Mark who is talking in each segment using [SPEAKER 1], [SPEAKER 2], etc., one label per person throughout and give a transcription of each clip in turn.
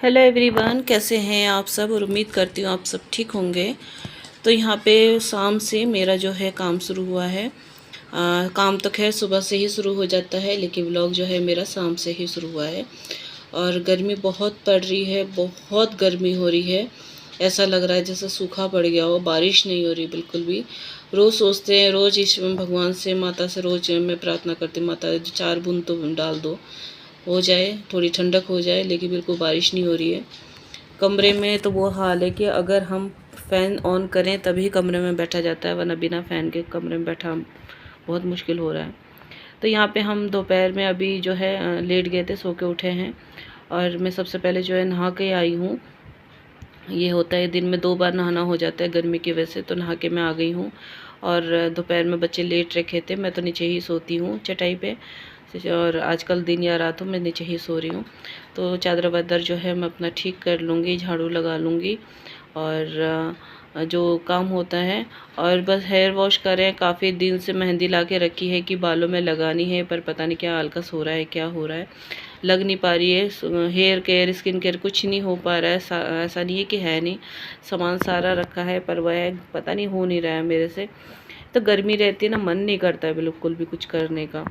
[SPEAKER 1] Hello everyone, कैसे हैं आप सब। और उम्मीद करती हूँ आप सब ठीक होंगे। तो यहाँ पे शाम से मेरा जो है काम शुरू हुआ है। काम तो खैर सुबह से ही शुरू हो जाता है, लेकिन व्लॉग जो है मेरा शाम से ही शुरू हुआ है। और गर्मी बहुत पड़ रही है, बहुत गर्मी हो रही है। ऐसा लग रहा है जैसे सूखा पड़ गया हो, बारिश नहीं हो रही बिल्कुल भी। रोज़ सोचते हैं, रोज़ ईश्वर भगवान से, माता से रोज़ मैं प्रार्थना करती हूँ, माता 4 बूंद तो डाल दो, हो जाए, थोड़ी ठंडक हो जाए, लेकिन बिल्कुल बारिश नहीं हो रही है। कमरे में तो वो हाल है कि अगर हम फ़ैन ऑन करें तभी कमरे में बैठा जाता है, वरना बिना फ़ैन के कमरे में बैठा बहुत मुश्किल हो रहा है। तो यहाँ पे हम दोपहर में अभी जो है लेट गए थे, सो के उठे हैं। और मैं सबसे पहले जो है नहा के आई हूँ। ये होता है दिन में 2 बार नहाना हो जाता है गर्मी की वजह से, तो नहा के मैं आ गई हूँ। और दोपहर में बच्चे लेट रखे थे, मैं तो नीचे ही सोती हूँ चटाई पे। और आजकल दिन या रात हो मैं नीचे ही सो रही हूँ। तो चादर वादर जो है मैं अपना ठीक कर लूँगी, झाड़ू लगा लूँगी और जो काम होता है। और बस हेयर वॉश करें, काफ़ी दिन से मेहंदी ला के रखी है कि बालों में लगानी है, पर पता नहीं क्या आलकस हो रहा है, क्या हो रहा है, लग नहीं पा रही है। हेयर केयर, स्किन केयर कुछ नहीं हो पा रहा है। ऐसा नहीं है कि है नहीं, सामान सारा रखा है, पर वह पता नहीं हो नहीं रहा है मेरे से। तो गर्मी रहती है ना, मन नहीं करता है बिल्कुल भी कुछ करने का।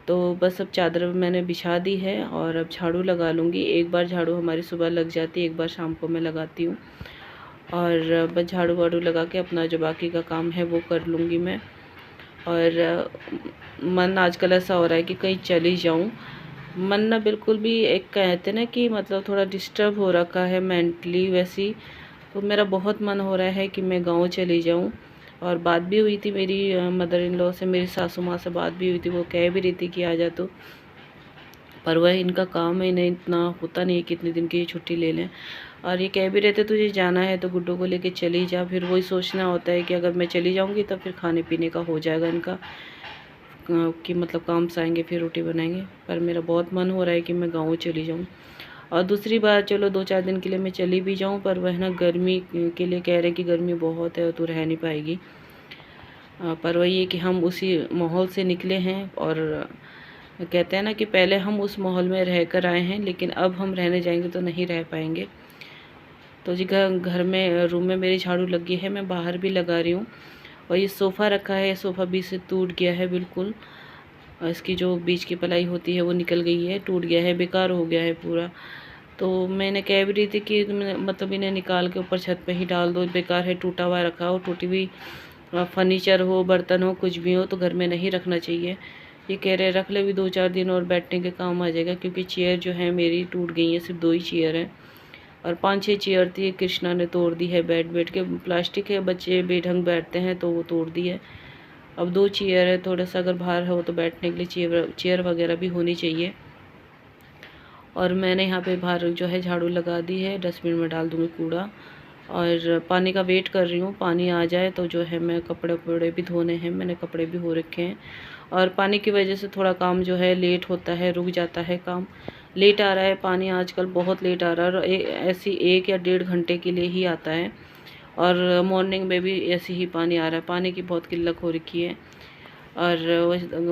[SPEAKER 1] तो बस अब चादर मैंने बिछा दी है और अब झाड़ू लगा लूँगी। एक बार झाड़ू हमारी सुबह लग जाती है, एक बार शाम को मैं लगाती हूँ। और बस झाड़ू वाड़ू लगा के अपना जो बाकी का काम है वो कर लूँगी मैं। और मन आजकल ऐसा हो रहा है कि कहीं चली जाऊँ। मन ना बिल्कुल भी, एक कहते ना कि मतलब थोड़ा डिस्टर्ब हो रखा है मेंटली वैसी। तो मेरा बहुत मन हो रहा है कि मैं गाँव चली जाऊँ। और बात भी हुई थी मेरी मदर इन लॉ से, मेरी सासू माँ से बात भी हुई थी। वो कह भी रही थी कि आ जा तो, पर वह इनका काम है, इन्हें इतना होता नहीं है कितने दिन की छुट्टी ले लें। और ये कह भी रहते तुझे जाना है तो गुड्डू को लेके चली जा। फिर वही सोचना होता है कि अगर मैं चली जाऊंगी तो फिर खाने पीने का हो जाएगा इनका, कि मतलब काम से आएंगे फिर रोटी बनाएंगे। पर मेरा बहुत मन हो रहा है कि मैं गाँव चली जाऊँ। और दूसरी बार चलो 2-4 दिन के लिए मैं चली भी जाऊँ, पर वह ना गर्मी के लिए कह रहे कि गर्मी बहुत है तो रह नहीं पाएगी। पर वही है कि हम उसी माहौल से निकले हैं। और कहते हैं ना कि पहले हम उस माहौल में रह कर आए हैं, लेकिन अब हम रहने जाएंगे तो नहीं रह पाएंगे। तो जी घर में, रूम में मेरी झाड़ू लगी है, मैं बाहर भी लगा रही हूँ। और ये सोफ़ा रखा है, सोफ़ा बीच से टूट गया है बिल्कुल। और इसकी जो बीच की पलाई होती है वो निकल गई है, टूट गया है, बेकार हो गया है पूरा। तो मैंने कह भी रही थी कि मतलब इन्हें निकाल के ऊपर छत पे ही डाल दो, बेकार है, टूटा हुआ रखा हो। टूटी हुई फर्नीचर हो, बर्तन हो, कुछ भी हो तो घर में नहीं रखना चाहिए। ये कह रहे रख ले भी 2-4 दिन और बैठने के काम आ जाएगा, क्योंकि चेयर जो है मेरी टूट गई है, सिर्फ 2 ही चेयर हैं। और 5-6 चेयर थी, कृष्णा ने तोड़ दी है। बैठ बैठ के, प्लास्टिक है, बच्चे बेढंग बैठते हैं तो वो तोड़ दी है। अब 2 चेयर है, थोड़ा सा अगर बाहर हो तो बैठने के लिए चेयर चेयर वगैरह भी होनी चाहिए। और मैंने यहाँ पे बाहर जो है झाड़ू लगा दी है, डस्टबिन में डाल दूँगी कूड़ा। और पानी का वेट कर रही हूँ, पानी आ जाए तो जो है मैं कपड़े वपड़े भी धोने हैं, मैंने कपड़े भी हो रखे हैं। और पानी की वजह से थोड़ा काम जो है लेट होता है, रुक जाता है काम, लेट आ रहा है पानी, आजकल बहुत लेट आ रहा है। और ऐसी 1 या 1.5 घंटे के लिए ही आता है। और मॉर्निंग में भी ऐसे ही पानी आ रहा है, पानी की बहुत किल्लत हो रखी है। और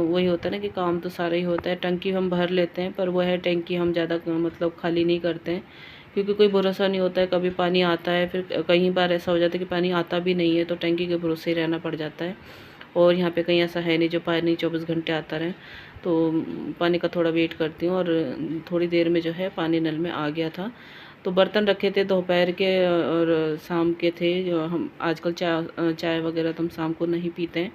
[SPEAKER 1] वही होता है ना कि काम तो सारा ही होता है। टंकी हम भर लेते हैं, पर वह है टंकी हम ज़्यादा मतलब खाली नहीं करते हैं, क्योंकि कोई भरोसा नहीं होता है, कभी पानी आता है, फिर कई बार ऐसा हो जाता है कि पानी आता भी नहीं है, तो टंकी के भरोसे ही रहना पड़ जाता है। और यहाँ पे कहीं ऐसा है नहीं जो पानी 24 घंटे आता रहे। तो पानी का थोड़ा वेट करती हूँ। और थोड़ी देर में जो है पानी नल में आ गया था। तो बर्तन रखे थे दोपहर के और शाम के थे, जो हम आजकल चाय वगैरह तो हम शाम को नहीं पीते हैं,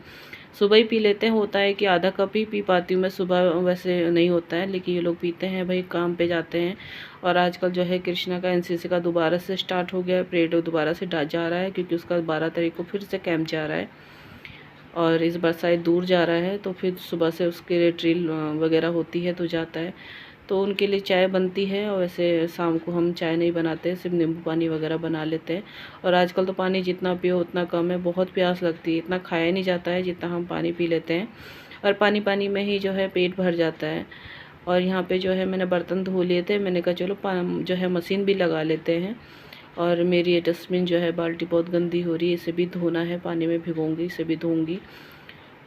[SPEAKER 1] सुबह ही पी लेते हैं। होता है कि आधा कप ही पी पाती हूँ मैं, सुबह वैसे नहीं होता है, लेकिन ये लोग पीते हैं भाई, काम पे जाते हैं। और आजकल जो है कृष्णा का एनसीसी का दोबारा से स्टार्ट हो गया है, परेड दोबारा से जा रहा है, क्योंकि उसका 12 तारीख को फिर से कैंप जा रहा है। और इस बार शायद दूर जा रहा है, तो फिर सुबह से उसके लिए ड्रिल वगैरह होती है तो जाता है। तो उनके लिए चाय बनती है, और वैसे शाम को हम चाय नहीं बनाते, सिर्फ नींबू पानी वगैरह बना लेते हैं। और आजकल तो पानी जितना पियो उतना कम है, बहुत प्यास लगती है, इतना खाया नहीं जाता है जितना हम पानी पी लेते हैं। और पानी पानी में ही जो है पेट भर जाता है। और यहाँ पे जो है मैंने बर्तन धो लिए थे, मैंने कहा चलो जो है मशीन भी लगा लेते हैं। और मेरी ये डस्टबिन जो है, बाल्टी बहुत गंदी हो रही है, इसे भी धोना है, पानी में भिगोंगी, इसे भी धोऊंगी।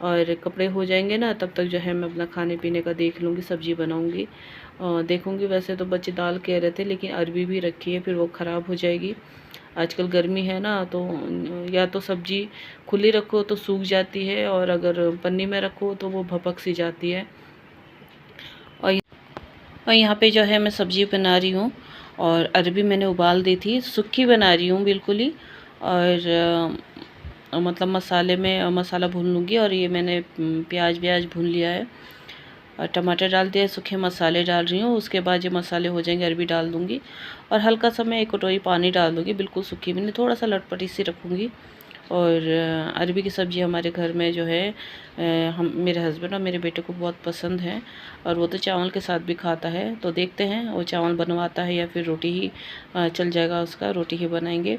[SPEAKER 1] और कपड़े हो जाएंगे ना, तब तक जो है मैं अपना खाने पीने का देख लूँगी, सब्ज़ी बनाऊँगी। देखूँगी। वैसे तो बच्चे दाल कह रहे थे, लेकिन अरबी भी रखी है, फिर वो ख़राब हो जाएगी। आजकल गर्मी है ना, तो या तो सब्ज़ी खुली रखो तो सूख जाती है, और अगर पन्नी में रखो तो वो भपक सी जाती है। और यहाँ पे जो है मैं सब्ज़ी बना रही हूँ, और अरबी मैंने उबाल दी थी, सूखी बना रही हूँ बिल्कुल ही। और मतलब मसाले में मसाला भून लूँगी, और ये मैंने प्याज व्याज भून लिया है, और टमाटर डाल दिया, सूखे मसाले डाल रही हूँ। उसके बाद ये मसाले हो जाएंगे, अरबी डाल दूँगी, और हल्का सा मैं 1 कटोरी पानी डाल दूँगी, बिल्कुल सूखी भी नहीं, थोड़ा सा लटपटी सी रखूँगी। और अरबी की सब्ज़ी हमारे घर में जो है हम मेरे हस्बैंड और मेरे बेटे को बहुत पसंद है, और वो तो चावल के साथ भी खाता है। तो देखते हैं वो चावल बनवाता है या फिर रोटी ही चल जाएगा उसका, रोटी ही बनाएंगे।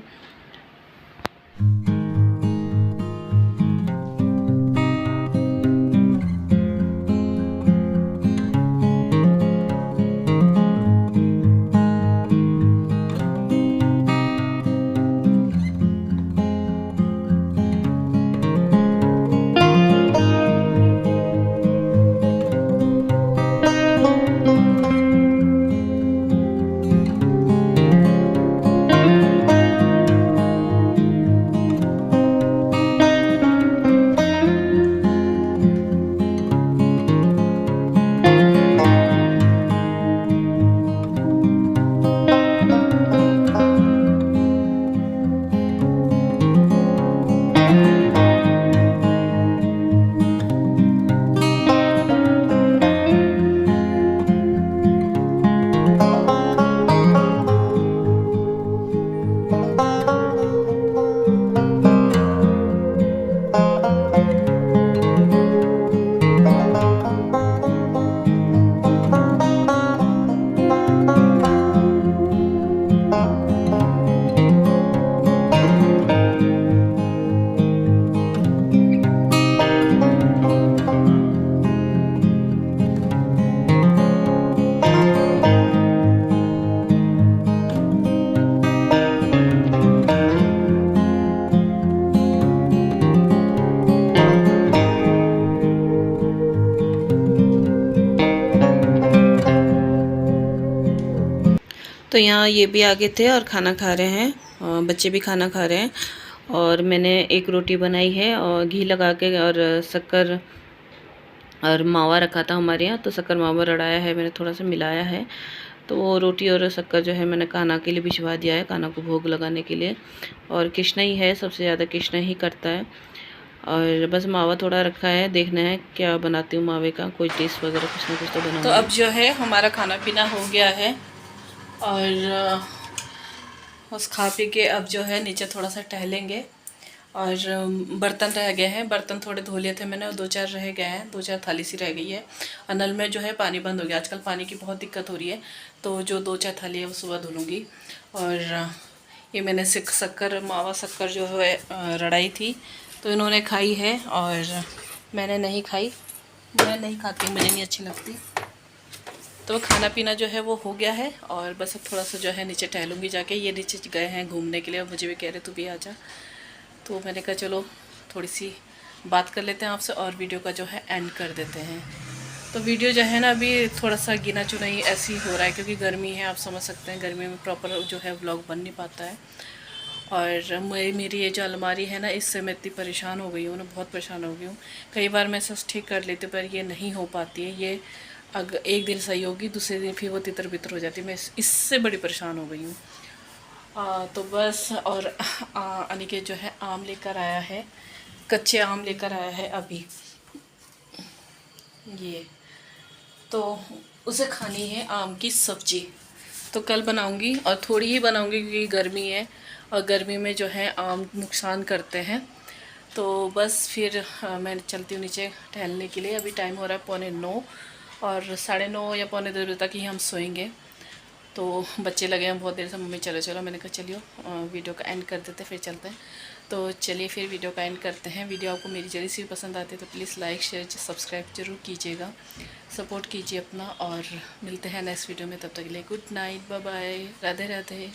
[SPEAKER 1] तो यहाँ ये भी आगे थे और खाना खा रहे हैं, बच्चे भी खाना खा रहे हैं। और मैंने एक रोटी बनाई है, और घी लगा के, और शक्कर और मावा रखा था हमारे यहाँ, तो शक्कर मावा रड़ाया है मैंने, थोड़ा सा मिलाया है। तो वो रोटी और शक्कर जो है मैंने कान्हा के लिए भिजवा दिया है, कान्हा को भोग लगाने के लिए। और कृष्णा ही है, सबसे ज़्यादा कृष्णा ही करता है। और बस मावा थोड़ा रखा है, देखना है क्या बनाती हूँ मावे का, कोई डिश वगैरह कुछ ना कुछ तो बनाऊंगी। तो अब जो है हमारा खाना पीना हो गया है, और बस खा पी के अब जो है नीचे थोड़ा सा टहलेंगे। और बर्तन रह गए हैं, बर्तन थोड़े धो लिए थे मैंने, और 2-4 रह गए हैं, 2-4 थाली सी रह गई है। और नल में जो है पानी बंद हो गया, आजकल पानी की बहुत दिक्कत हो रही है, तो जो 2-4 थाली है वो सुबह धुलूँगी। और ये मैंने शक्कर मावा शक्कर जो है रड़ाई थी, तो इन्होंने खाई है, और मैंने नहीं खाई, मैं नहीं खाती, मुझे नहीं अच्छी लगती। तो खाना पीना जो है वो हो गया है, और बस अब थोड़ा सा जो है नीचे टहलूँगी जाके। ये नीचे गए हैं घूमने के लिए, और मुझे भी कह रहे तू भी आ जा, तो मैंने कहा चलो थोड़ी सी बात कर लेते हैं आपसे, और वीडियो का जो है एंड कर देते हैं। तो वीडियो जो है ना अभी थोड़ा सा गिना चुना ही ऐसे ही हो रहा है, क्योंकि गर्मी है, आप समझ सकते हैं, गर्मी में प्रॉपर जो है व्लॉग बन नहीं पाता है। और मेरी ये जो अलमारी है ना, इससे मैं इतनी परेशान हो गई हूँ ना, बहुत परेशान हो गई हूँ। कई बार मैं सब ठीक कर लेती हूँ, पर ये नहीं हो पाती है। ये अगर एक दिन सही होगी, दूसरे दिन फिर वो तितर बितर हो जाती है। मैं इससे बड़ी परेशान हो गई हूँ। तो बस, और अनिकेत जो है आम लेकर आया है, कच्चे आम लेकर आया है अभी, ये तो उसे खानी है आम की सब्जी। तो कल बनाऊंगी, और थोड़ी ही बनाऊंगी क्योंकि गर्मी है, और गर्मी में जो है आम नुकसान करते हैं। तो बस फिर मैं चलती हूँ नीचे टहलने के लिए। अभी टाइम हो रहा है 8:45, और 9:30 या 9:45 बजे तक ही हम सोएंगे। तो बच्चे लगे हैं बहुत देर से, मम्मी चलो चलो, मैंने कहा चलियो वीडियो का एंड कर देते, फिर चलते हैं। तो चलिए फिर वीडियो का एंड करते हैं। वीडियो आपको मेरी जल्दी से भी पसंद आती है तो प्लीज़ लाइक शेयर सब्सक्राइब जरूर कीजिएगा, सपोर्ट कीजिए अपना, और मिलते हैं नेक्स्ट वीडियो में। तब तक के लिए good night, bye bye, Radhe Radhe.